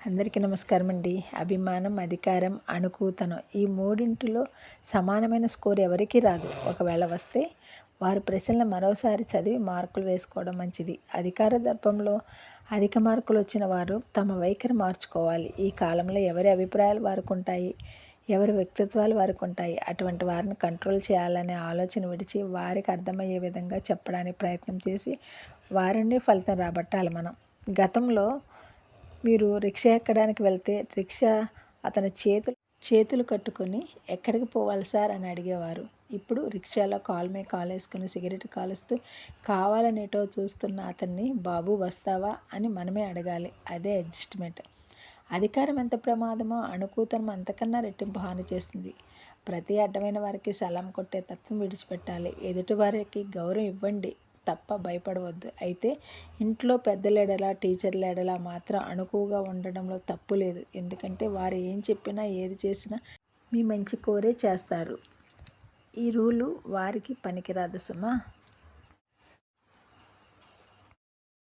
అందరికీ నమస్కారం అండి. అభిమానం, అధికారం, అనుకూతనం ఈ మూడింటిలో సమానమైన స్కోర్ ఎవరికీ రాదు. ఒకవేళ వస్తే వారు ప్రశ్నలు మరోసారి చదివి మార్కులు వేసుకోవడం మంచిది. అధికార దర్పంలో అధిక మార్కులు వచ్చిన వారు తమ వైఖరి మార్చుకోవాలి. ఈ కాలంలో ఎవరి అభిప్రాయాలు వారికి ఉంటాయి, ఎవరి వ్యక్తిత్వాలు వారికి ఉంటాయి. అటువంటి వారిని కంట్రోల్ చేయాలనే ఆలోచన విడిచి వారికి అర్థమయ్యే విధంగా చెప్పడానికి ప్రయత్నం చేసి వారిని ఫలితం రాబట్టాలి మనం. గతంలో మీరు రిక్షా ఎక్కడానికి వెళ్తే రిక్షా అతని చేతులు కట్టుకొని ఎక్కడికి పోవాలి సార్ అని అడిగేవారు. ఇప్పుడు రిక్షాలో కాల్ మీద కాల్ వేసుకుని సిగరెట్ కాలుస్తూ కావాలనేటో చూస్తున్న అతన్ని బాబు వస్తావా అని మనమే అడగాలి. అదే అడ్జస్ట్మెంట్. అధికారం ఎంత ప్రమాదమో అనుకూతనం అంతకన్నా రెట్టింపు హాని చేస్తుంది. ప్రతి అడ్డమైన వారికి సలాం కొట్టే తత్వం విడిచిపెట్టాలి. ఎదుటి వారికి గౌరవం ఇవ్వండి తప్ప భయపడవద్దు. అయితే ఇంట్లో పెద్దలేడలా టీచర్లేడలా మాత్రం అణుకువగా ఉండడంలో తప్పు లేదు. ఎందుకంటే వారు ఏం చెప్పినా ఏది చేసినా మీ మంచి కోరే చేస్తారు. ఈ రూలు వారికి పనికిరాదు సుమా.